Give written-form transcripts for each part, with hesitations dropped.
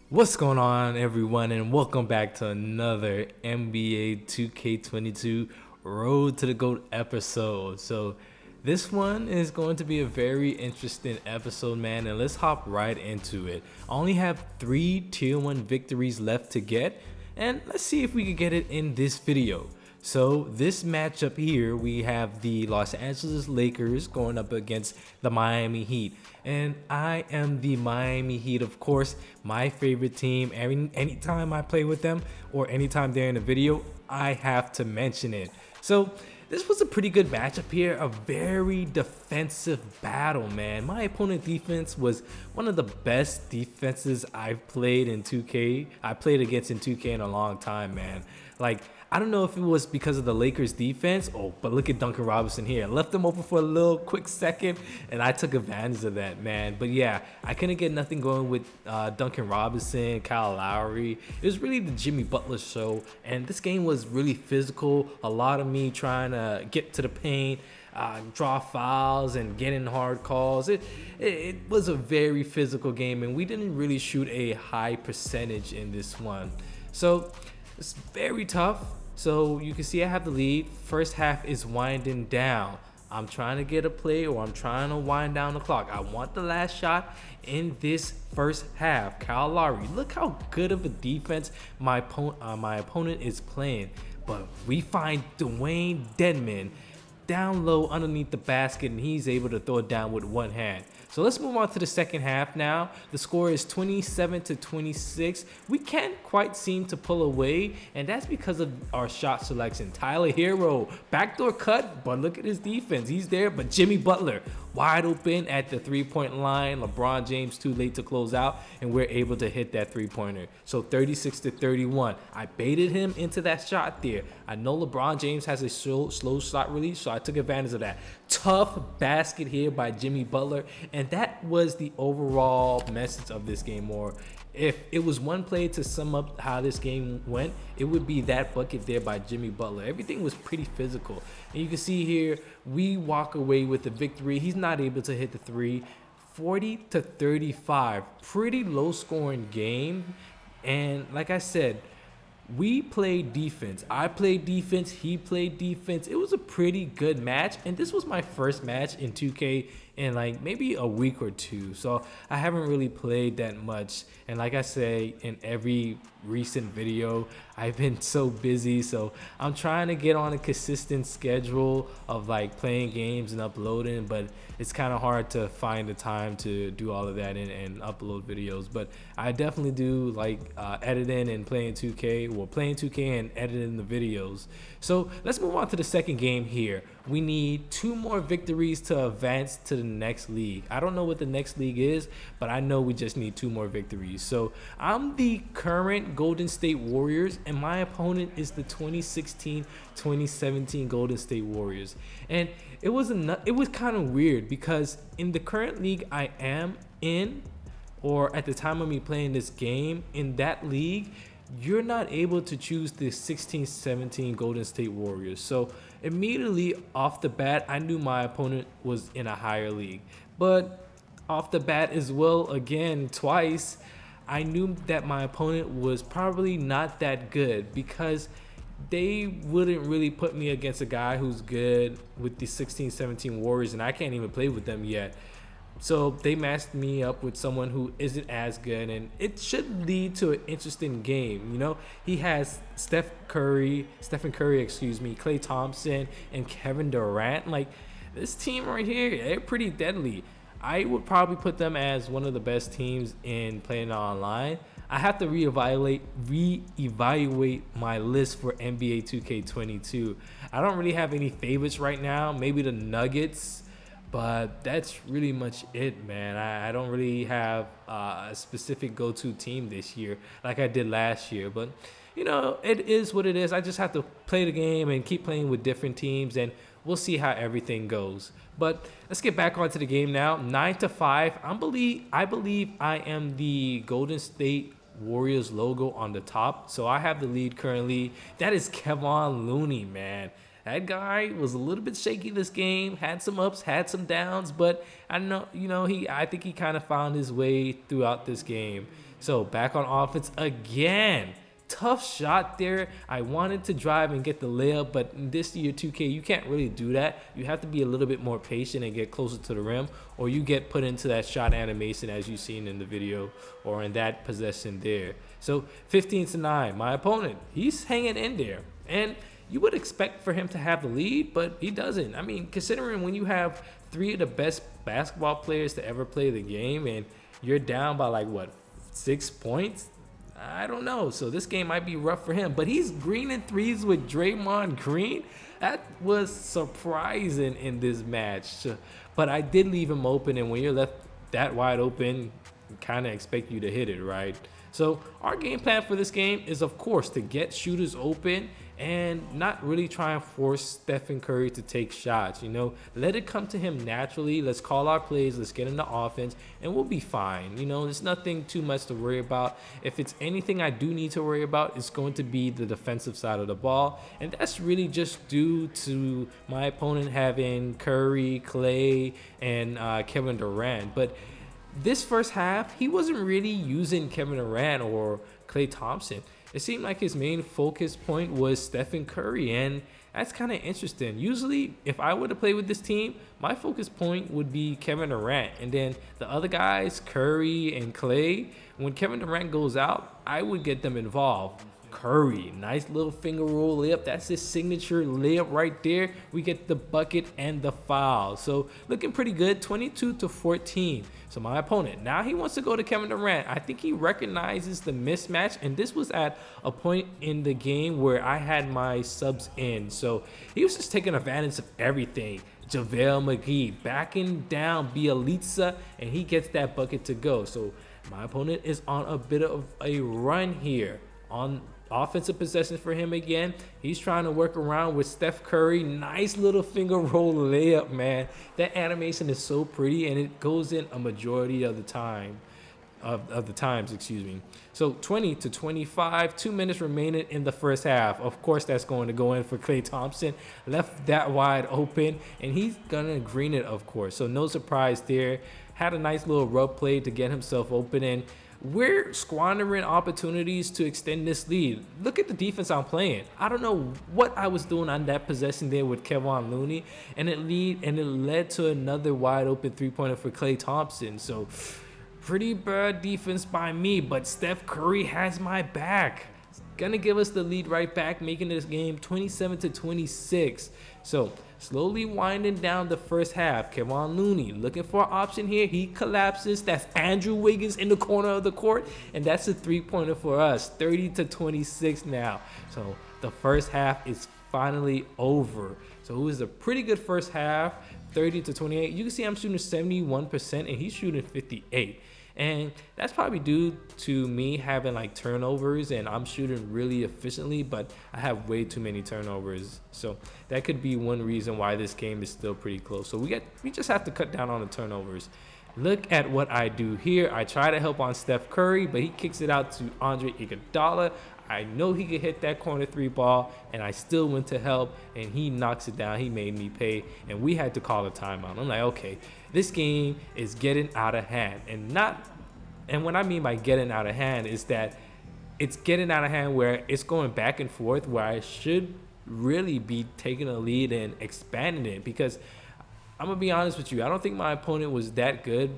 What's going on, everyone, and welcome back to another NBA 2K22 Road to the GOAT episode. So, this one is going to be a very interesting episode, man, and let's hop right into it. I only have 3 Tier 1 victories left to get, and let's see if we can get it in this video. So this matchup here, we have the Los Angeles Lakers going up against the Miami Heat. And I am the Miami Heat, of course, my favorite team. Anytime I play with them or anytime they're in a video, I have to mention it. So this was a pretty good matchup here, a very defensive battle, man. My opponent defense was one of the best defenses I've played in 2K. I played against in 2K in a long time, man. Like, I don't know if it was because of the Lakers defense. Oh, but look at Duncan Robinson here. I left him open for a little quick second, and I took advantage of that, man. But yeah, I couldn't get nothing going with Duncan Robinson, Kyle Lowry. It was really the Jimmy Butler show, and this game was really physical. A lot of me trying to get to the paint, draw fouls, and get in hard calls. It was a very physical game, and we didn't really shoot a high percentage in this one. So it's very tough. So you can see I have the lead. First half is winding down. I'm trying to get a play, or I'm trying to wind down the clock. I want the last shot in this first half. Kyle Lowry, look how good of a defense my opponent is playing. But we find Dwayne Dedmon down low underneath the basket, and he's able to throw it down with one hand. So let's move on to the second half now. The score is 27-26. We can't quite seem to pull away, and that's because of our shot selection. Tyler Hero, backdoor cut, but look at his defense. He's there, but Jimmy Butler wide open at the three-point line. LeBron James too late to close out, and we're able to hit that three-pointer. So 36-31. I baited him into that shot there. I know LeBron James has a slow shot release, so I took advantage of that. Tough basket here by Jimmy Butler, and that was the overall message of this game. Or if it was one play to sum up how this game went, it would be that bucket there by Jimmy Butler. Everything was pretty physical, and you can see here we walk away with the victory. He's not able to hit the three. 40-35, pretty low scoring game, and like I said, we played defense. I played defense. He played defense. It was a pretty good match. And this was my first match in 2K in like maybe a week or two. So I haven't really played that much. And like I say in every recent video, I've been so busy. So I'm trying to get on a consistent schedule of like playing games and uploading. But it's kind of hard to find the time to do all of that and upload videos. But I definitely do like editing and playing 2K. Well, playing 2K and editing the videos. So let's move on to the second game here. We need 2 more victories to advance to the next league. I don't know what the next league is, but I know we just need 2 more victories. So I'm the current Golden State Warriors, and my opponent is the 2016-2017 Golden State Warriors. And it was kind of weird because in the current league I am in, or at the time of me playing this game, in that league, you're not able to choose the 16-17 Golden State Warriors. So immediately off the bat, I knew my opponent was in a higher league. But off the bat as well, again, twice, I knew that my opponent was probably not that good because they wouldn't really put me against a guy who's good with the 16-17 Warriors, and I can't even play with them yet. So they matched me up with someone who isn't as good, and it should lead to an interesting game. You know, he has Stephen Curry, Klay Thompson, and Kevin Durant. Like, this team right here, they're pretty deadly. I would probably put them as one of the best teams in playing online. I have to reevaluate my list for NBA 2K22. I don't really have any favorites right now. Maybe the Nuggets. But that's really much it, man. I don't really have a specific go-to team this year like I did last year. But, you know, it is what it is. I just have to play the game and keep playing with different teams, and we'll see how everything goes. But let's get back onto the game now. 9-5. I believe I am the Golden State Warriors logo on the top. So I have the lead currently. That is Kevon Looney, man. That guy was a little bit shaky this game, had some ups, had some downs, but I think he kind of found his way throughout this game. So back on offense again. Tough shot there. I wanted to drive and get the layup, but in this year 2K, you can't really do that. You have to be a little bit more patient and get closer to the rim, or you get put into that shot animation as you've seen in the video or in that possession there. So 15-9, my opponent, he's hanging in there. And you would expect for him to have the lead, but he doesn't. I mean, considering when you have three of the best basketball players to ever play the game and you're down by like, what, 6 points? I don't know. So this game might be rough for him, but he's greening threes with Draymond Green. That was surprising in this match. But I did leave him open, and when you're left that wide open, kind of expect you to hit it, right? So our game plan for this game is, of course, to get shooters open and not really try and force Stephen Curry to take shots. You know, let it come to him naturally. Let's call our plays. Let's get into offense, and we'll be fine. You know, there's nothing too much to worry about. If it's anything I do need to worry about, it's going to be the defensive side of the ball, and that's really just due to my opponent having Curry, Clay, and Kevin Durant. But this first half, he wasn't really using Kevin Durant or Klay Thompson. It seemed like his main focus point was Stephen Curry, and that's kind of interesting. Usually, if I were to play with this team, my focus point would be Kevin Durant, and then the other guys, Curry and Clay, when Kevin Durant goes out, I would get them involved. Curry, nice little finger roll layup. That's his signature layup right there. We get the bucket and the foul. So looking pretty good, 22-14. So my opponent, now he wants to go to Kevin Durant. I think he recognizes the mismatch, and this was at a point in the game where I had my subs in. So he was just taking advantage of everything. JaVale McGee backing down Bjelica, and he gets that bucket to go. So my opponent is on a bit of a run here. On offensive possession for him again, he's trying to work around with Steph Curry. Nice little finger roll layup, man. That animation is so pretty, and it goes in a majority of the time. Of the times, excuse me. So 20-25, 2 minutes remaining in the first half. Of course, that's going to go in for Klay Thompson. Left that wide open, and he's gonna green it, of course. So no surprise there. Had a nice little rub play to get himself open, and we're squandering opportunities to extend this lead. Look at the defense I'm playing. I don't know what I was doing on that possession there with Kevon Looney, and it led to another wide open three-pointer for Klay Thompson. So pretty bad defense by me, but Steph Curry has my back. Gonna give us the lead right back, making this game 27-26. So slowly winding down the first half. Kevon Looney looking for an option here. He collapses. That's Andrew Wiggins in the corner of the court, and that's a three-pointer for us. 30-26 now. So the first half is finally over. So it was a pretty good first half, 30-28. You can see I'm shooting 71%, and he's shooting 58%. And that's probably due to me having like turnovers, and I'm shooting really efficiently, but I have way too many turnovers. So that could be one reason why this game is still pretty close. So we just have to cut down on the turnovers. Look at what I do here. I try to help on Steph Curry, but he kicks it out to Andre Iguodala. I know he could hit that corner three ball, and I still went to help, and he knocks it down. He made me pay, and we had to call a timeout. I'm like, okay, this game is getting out of hand. And what I mean by getting out of hand is that it's getting out of hand where it's going back and forth, where I should really be taking a lead and expanding it. Because I'm going to be honest with you, I don't think my opponent was that good.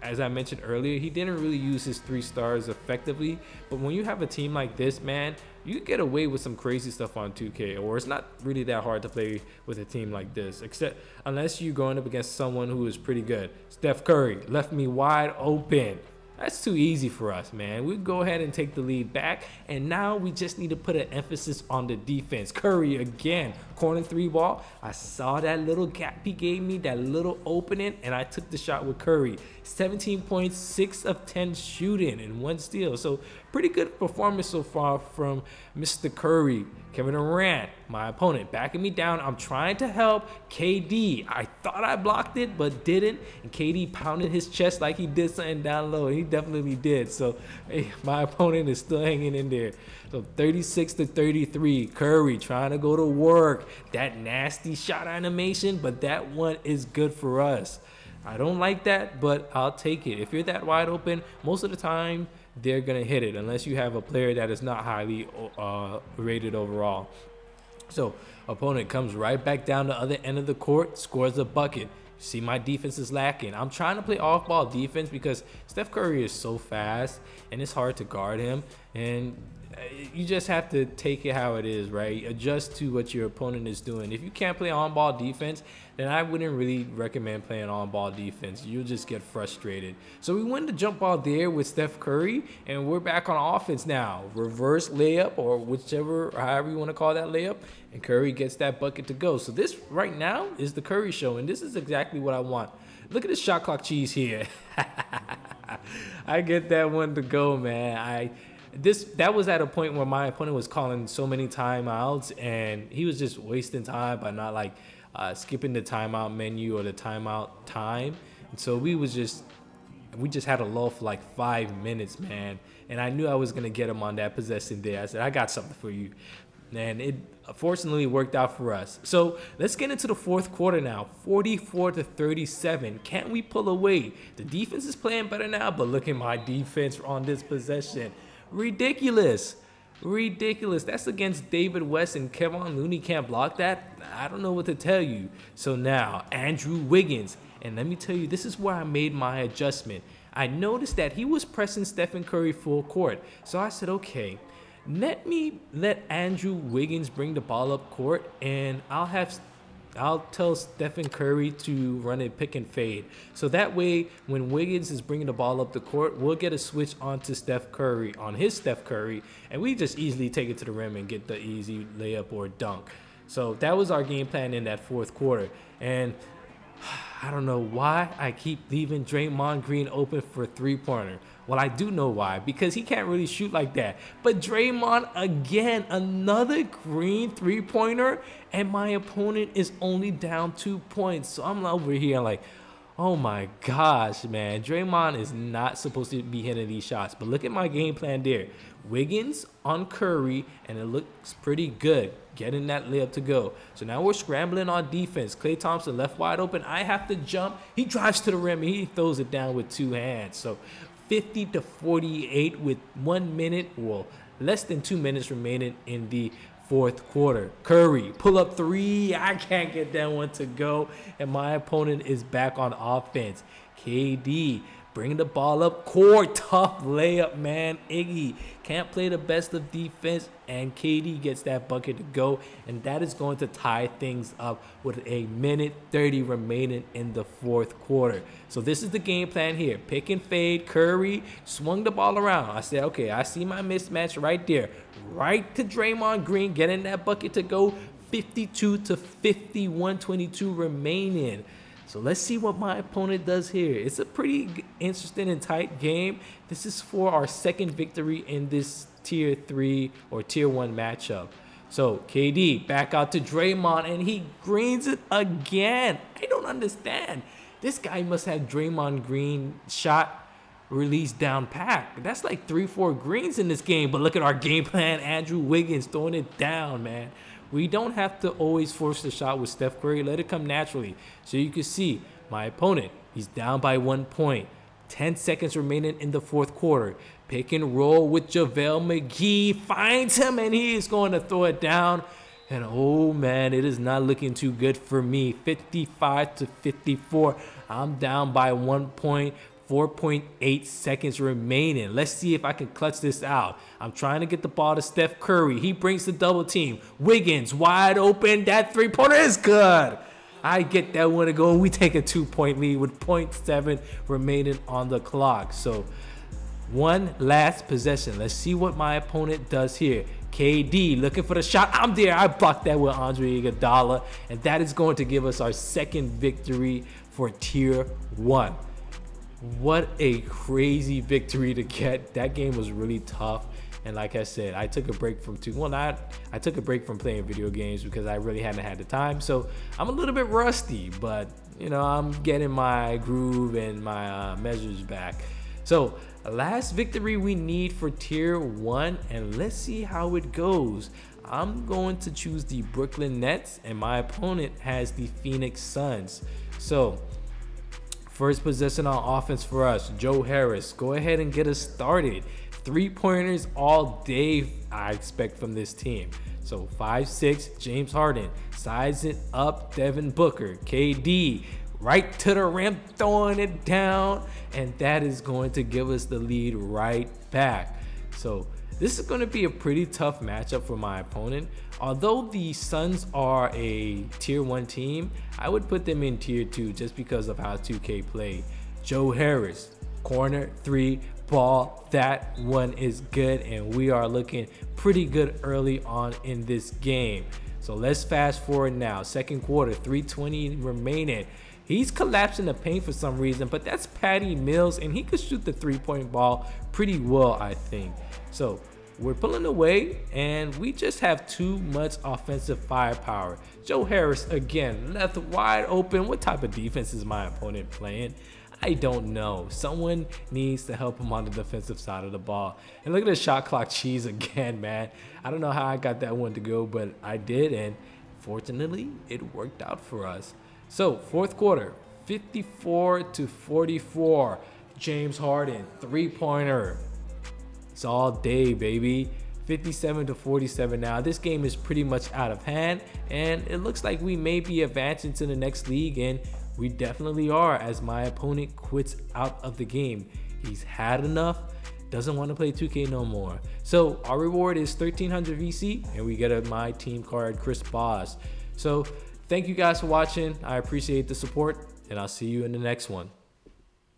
As I mentioned earlier, he didn't really use his 3 stars effectively. But when you have a team like this, man, you can get away with some crazy stuff on 2K, or it's not really that hard to play with a team like this, except unless you're going up against someone who is pretty good. Steph Curry left me wide open. That's too easy for us, man. We go ahead and take the lead back, and now we just need to put an emphasis on the defense. Curry again, corner 3 ball. I saw that little gap he gave me, that little opening, and I took the shot with Curry. 17 points, 6 of 10 shooting, and 1 steal. So pretty good performance so far from Mr. Curry. Kevin Durant, my opponent, backing me down. I'm trying to help KD. I thought I blocked it, but didn't. And KD pounded his chest like he did something down low. He definitely did. So hey, my opponent is still hanging in there. So 36-33. Curry trying to go to work. That nasty shot animation, but that one is good for us. I don't like that, but I'll take it. If you're that wide open, most of the time, they're going to hit it unless you have a player that is not highly rated overall. So opponent comes right back down the other end of the court, scores a bucket. See, my defense is lacking. I'm trying to play off-ball defense because Steph Curry is so fast and it's hard to guard him. And you just have to take it how it is, right? Adjust to what your opponent is doing. If you can't play on-ball defense, then I wouldn't really recommend playing on-ball defense. You'll just get frustrated. So we win the jump ball there with Steph Curry, and we're back on offense now. Reverse layup, or however you want to call that layup, and Curry gets that bucket to go. So this right now is the Curry show, and this is exactly what I want. Look at the shot clock cheese here. I get that one to go, man. That was at a point where my opponent was calling so many timeouts, and he was just wasting time by not skipping the timeout menu or the timeout time. And so we just had a lull for like 5 minutes, man. And I knew I was gonna get him on that possession there. I said, I got something for you. And it fortunately worked out for us. So let's get into the fourth quarter now. 44-37. Can't we pull away? The defense is playing better now, but look at my defense on this possession. Ridiculous. That's against David West, and Kevon Looney can't block that. I don't know what to tell you. So now Andrew Wiggins, and let me tell you, this is where I made my adjustment. I noticed that he was pressing Stephen Curry full court. So I said, okay, let Andrew Wiggins bring the ball up court, and I'll tell Stephen Curry to run a pick and fade. So that way, when Wiggins is bringing the ball up the court, we'll get a switch onto Steph Curry, and we just easily take it to the rim and get the easy layup or dunk. So that was our game plan in that fourth quarter. And I don't know why I keep leaving Draymond Green open for a three-pointer. Well, I do know why, because he can't really shoot like that. But Draymond, again, another Green three-pointer, and my opponent is only down 2 points. So I'm over here like, oh my gosh, man. Draymond is not supposed to be hitting these shots. But look at my game plan there. Wiggins on Curry, and it looks pretty good, getting that layup to go. So now we're scrambling on defense. Klay Thompson left wide open. I have to jump. He drives to the rim, and he throws it down with 2 hands. So 50-48 with 1 minute, well, less than 2 minutes remaining in the fourth quarter. Curry, pull up 3. I can't get that one to go, and my opponent is back on offense. KD, bring the ball up court. Tough layup, man. Iggy can't play the best of defense, and KD gets that bucket to go, and that is going to tie things up with 1:30 remaining in the fourth quarter. So this is the game plan here. Pick and fade. Curry swung the ball around. I said, okay, I see my mismatch right there. Right to Draymond Green, getting that bucket to go. 52-51, 22 remaining. So let's see what my opponent does here. It's a pretty interesting and tight game. This is for our second victory in this tier 3 or tier 1 matchup. So KD back out to Draymond, and he greens it again. I don't understand. This guy must have Draymond Green shot release down pack. That's like 3-4 greens in this game. But look at our game plan. Andrew Wiggins throwing it down, man. We don't have to always force the shot with Steph Curry. Let it come naturally. So you can see my opponent, he's down by 1 point. 10 seconds remaining in the fourth quarter. Pick and roll with JaVale McGee. Finds him, and he is going to throw it down. And oh man, it is not looking too good for me. 55-54. I'm down by 1 point. 4.8 seconds remaining. Let's see if I can clutch this out. I'm trying to get the ball to Steph Curry. He brings the double team. Wiggins wide open. That three-pointer is good. I get that one to go, and we take a 2-point lead with 0.7 remaining on the clock. So one last possession. Let's see what my opponent does here. KD looking for the shot. I'm there. I blocked that with Andre Iguodala, and that is going to give us our second victory for tier 1. What a crazy victory to get. That game was really tough. And like I said, I took a break from I took a break from playing video games because I really hadn't had the time. So I'm a little bit rusty, but you know, I'm getting my groove and my measures back. So last victory we need for tier 1, and let's see how it goes. I'm going to choose the Brooklyn Nets, and my opponent has the Phoenix Suns. So first possession on offense for us, Joe Harris. Go ahead and get us started. 3-pointers all day I expect from this team. So 5'6", James Harden, size it up, Devin Booker, KD, right to the rim, throwing it down, and that is going to give us the lead right back. So this is going to be a pretty tough matchup for my opponent. Although the Suns are a tier 1 team, I would put them in tier 2 just because of how 2K play. Joe Harris, corner 3, ball, that one is good, and we are looking pretty good early on in this game. So let's fast forward now. Second quarter, 3:20 remaining. He's collapsing the paint for some reason, but that's Patty Mills, and he could shoot the 3-point ball pretty well, I think. So we're pulling away, and we just have too much offensive firepower. Joe Harris, again, left wide open. What type of defense is my opponent playing? I don't know. Someone needs to help him on the defensive side of the ball. And look at the shot clock cheese again, man. I don't know how I got that one to go, but I did, and fortunately, it worked out for us. So, fourth quarter, 54-44. James Harden, 3-pointer. It's all day, baby. 57-47 now. This game is pretty much out of hand, and it looks like we may be advancing to the next league, and we definitely are, as my opponent quits out of the game. He's had enough, doesn't want to play 2K no more. So our reward is 1300 VC, and we get a My Team card, Chris Bosh. So thank you guys for watching. I appreciate the support, and I'll see you in the next one.